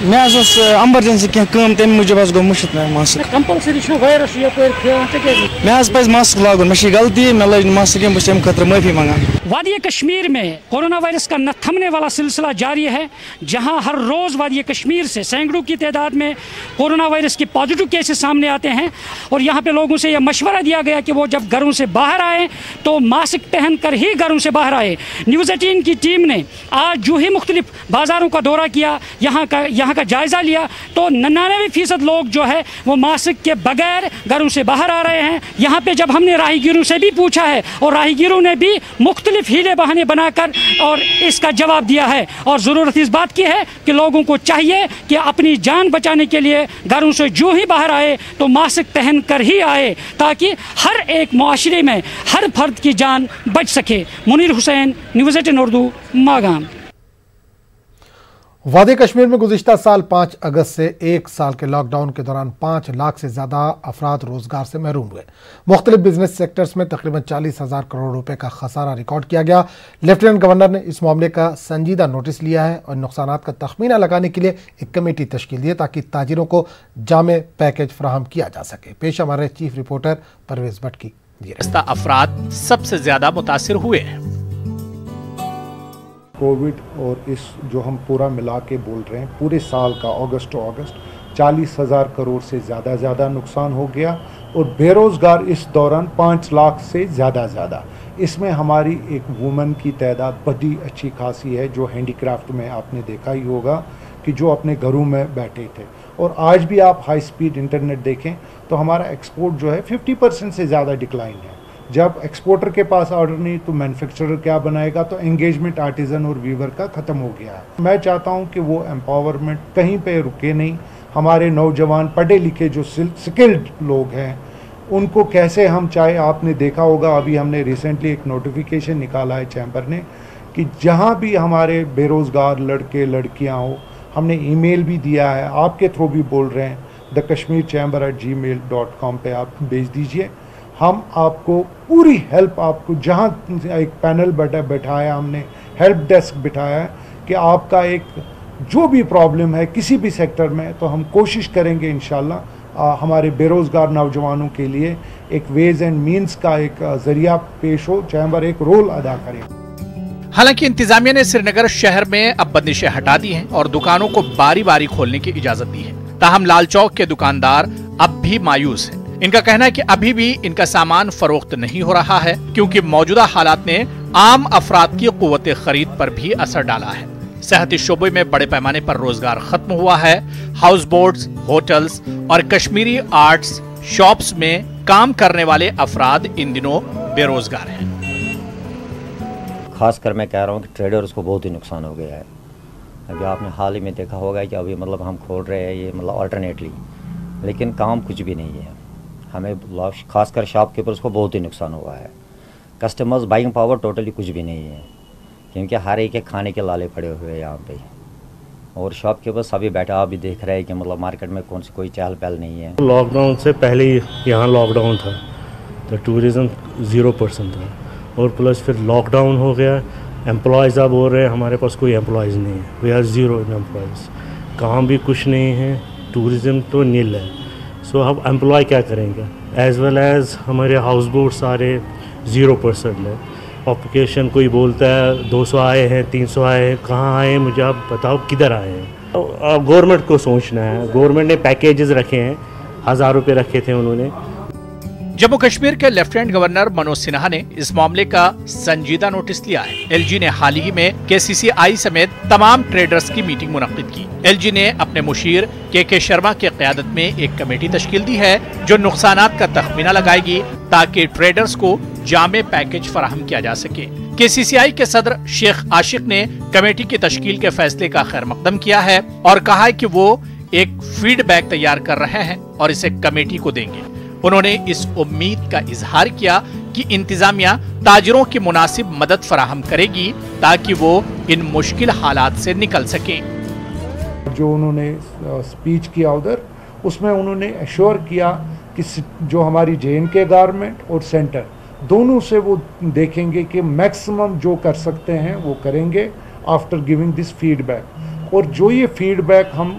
میں ایمرجنسی کی تم موجود گو مشت ماسک کمپلسری وائرس میں پہ ماسک لاگن مے غلطی میں لگ ماسک بہت تمہیں خاطر معافی منگان. وادی کشمیر میں کورونا وائرس کا نہ تھمنے والا سلسلہ جاری ہے، جہاں ہر روز وادی کشمیر سے سینکڑوں کی تعداد میں کورونا وائرس کے پازیٹیو کیسز سامنے آتے ہیں، اور یہاں پہ لوگوں سے یہ مشورہ دیا گیا کہ وہ جب گھروں سے باہر آئیں تو ماسک پہن کر ہی گھروں سے باہر آئے. نیوز 18 کی ٹیم نے آج جو ہی مختلف بازاروں کا دورہ کیا، یہاں کا جائزہ لیا، تو 99% لوگ جو ہے وہ ماسک کے بغیر گھروں سے باہر آ رہے ہیں. یہاں پہ جب ہم نے راہی گیروں سے بھی پوچھا ہے، اور راہی گیروں نے بھی مختلف ہیلے بہانے بنا کر اور اس کا جواب دیا ہے، اور ضرورت اس بات کی ہے کہ لوگوں کو چاہیے کہ اپنی جان بچانے کے لیے گھروں سے جو ہی باہر آئے تو ماسک پہن کر ہی آئے، تاکہ ہر ایک معاشرے میں ہر فرد کی جان بچ سکے. منیر حسین، نیوز 18 اردو، ماگام. وادی کشمیر میں گزشتہ سال 5 اگست سے 1 سال کے لاک ڈاؤن کے دوران 5 لاکھ سے زیادہ افراد روزگار سے محروم ہوئے. مختلف بزنس سیکٹرز میں تقریباً 40,000 کروڑ روپے کا خسارہ ریکارڈ کیا گیا. لیفٹیننٹ گورنر نے اس معاملے کا سنجیدہ نوٹس لیا ہے اور نقصانات کا تخمینہ لگانے کے لیے ایک کمیٹی تشکیل دی تاکہ تاجروں کو جامع پیکیج فراہم کیا جا سکے. پیش ہمارے چیف رپورٹر پرویز بٹ کی. افراد سب سے زیادہ متاثر ہوئے ہیں. کووڈ اور اس جو ہم پورا ملا کے بول رہے ہیں پورے سال کا اگست ٹو اگست 40,000 کروڑ سے زیادہ نقصان ہو گیا، اور بے روزگار اس دوران 5 لاکھ سے زیادہ. اس میں ہماری ایک وومن کی تعداد بڑی اچھی خاصی ہے، جو ہینڈی کرافٹ میں آپ نے دیکھا ہی ہوگا کہ جو اپنے گھروں میں بیٹھے تھے. اور آج بھی آپ ہائی سپیڈ انٹرنیٹ دیکھیں تو ہمارا ایکسپورٹ جو ہے 50% سے زیادہ ڈکلائن ہے. جب ایکسپورٹر کے پاس آرڈر نہیں تو مینوفیکچرر کیا بنائے گا؟ تو انگیجمنٹ آرٹیزن اور ویور کا ختم ہو گیا ہے. میں چاہتا ہوں کہ وہ امپاورمنٹ کہیں پہ رکے نہیں. ہمارے نوجوان پڑھے لکھے جو سکلڈ لوگ ہیں ان کو کیسے ہم چاہے، آپ نے دیکھا ہوگا ابھی ہم نے ریسنٹلی ایک نوٹیفیکیشن نکالا ہے چیمبر نے کہ جہاں بھی ہمارے بے روزگار لڑکے لڑکیاں ہوں، ہم نے ای میل بھی دیا ہے، آپ کے تھرو بھی بول رہے ہیں، thekashmirchamber@gmail.com پہ آپ بھیج دیجئے. ہم آپ کو پوری ہیلپ، آپ کو جہاں ایک پینل بٹھایا ہم نے، ہیلپ ڈیسک بٹھایا ہے کہ آپ کا ایک جو بھی پرابلم ہے کسی بھی سیکٹر میں، تو ہم کوشش کریں گے انشاءاللہ ہمارے بے روزگار نوجوانوں کے لیے ایک ویز اینڈ مینز کا ایک ذریعہ پیش ہو، چیمبر ایک رول ادا کرے. حالانکہ انتظامیہ نے سری نگر شہر میں اب بندشیں ہٹا دی ہیں اور دکانوں کو باری باری کھولنے کی اجازت دی ہے، تاہم لال چوک کے دکاندار اب بھی مایوس ہیں. ان کا کہنا ہے کہ ابھی بھی ان کا سامان فروخت نہیں ہو رہا ہے، کیونکہ موجودہ حالات نے عام افراد کی قوت خرید پر بھی اثر ڈالا ہے. صحتی شعبے میں بڑے پیمانے پر روزگار ختم ہوا ہے. ہاؤس بوٹس، ہوٹلز اور کشمیری آرٹس شاپس میں کام کرنے والے افراد ان دنوں بے روزگار ہیں. خاص کر میں کہہ رہا ہوں کہ ٹریڈرز کو بہت ہی نقصان ہو گیا ہے. ابھی آپ نے حال ہی میں دیکھا ہوگا کہ ابھی ہم کھول رہے ہیں یہ آلٹرنیٹلی، لیکن کام کچھ بھی نہیں ہے. ہمیں خاص کر شاپ کیپرز کو بہت ہی نقصان ہوا ہے. کسٹمرز بائنگ پاور ٹوٹلی کچھ بھی نہیں ہے، کیونکہ ہر ایک کھانے کے لالے پڑے ہوئے ہیں یہاں پہ. اور شاپ کیپرز سبھی بیٹھا آپ بھی دیکھ رہے ہیں کہ مارکیٹ میں کوئی چہل پہل نہیں ہے. لاک ڈاؤن سے پہلے ہی یہاں لاک ڈاؤن تھا تو ٹورزم 0% تھا، اور پلس پھر لاک ڈاؤن ہو گیا. امپلائز اب بول رہے ہیں ہمارے پاس کوئی امپلائز نہیں ہے، وی آر 0 امپلائز. کام بھی کچھ نہیں ہے، ٹورزم تو نیل ہے. سو اب امپلائی کیا کریں گے؟ ایز ویل ایز ہمارے ہاؤس بوٹ سارے 0% ہے. اپلیکیشن کوئی بولتا ہے 200 آئے ہیں، 300 آئے ہیں، کہاں آئے ہیں مجھے آپ بتاؤ، کدھر آئے ہیں؟ گورنمنٹ کو سوچنا ہے. گورنمنٹ نے پیکیجز رکھے ہیں، 1000 روپے رکھے تھے انہوں نے. جموں کشمیر کے لیفٹیننٹ گورنر منوج سنہا نے اس معاملے کا سنجیدہ نوٹس لیا ہے. ایل جی نے حال ہی میں KCCI سمیت تمام ٹریڈرز کی میٹنگ منعقد کی. ایل جی نے اپنے مشیر کے شرما کی قیادت میں ایک کمیٹی تشکیل دی ہے جو نقصانات کا تخمینہ لگائے گی تاکہ ٹریڈرز کو جامع پیکیج فراہم کیا جا سکے. KCCI کے صدر شیخ عاشق نے کمیٹی کی تشکیل کے فیصلے کا خیر مقدم کیا ہے اور کہا ہے کہ وہ ایک فیڈ بیک تیار کر رہے ہیں اور اسے کمیٹی کو دیں گے. انہوں نے اس امید کا اظہار کیا کہ انتظامیہ تاجروں کی مناسب مدد فراہم کرے گی تاکہ وہ ان مشکل حالات سے نکل سکیں. جو انہوں نے سپیچ کیا ادھر، اس میں انہوں نے ایشور کیا کہ جو ہماری JNK گورنمنٹ اور سینٹر دونوں سے وہ دیکھیں گے کہ میکسیمم جو کر سکتے ہیں وہ کریں گے after giving this feedback. اور جو یہ فیڈ بیک ہم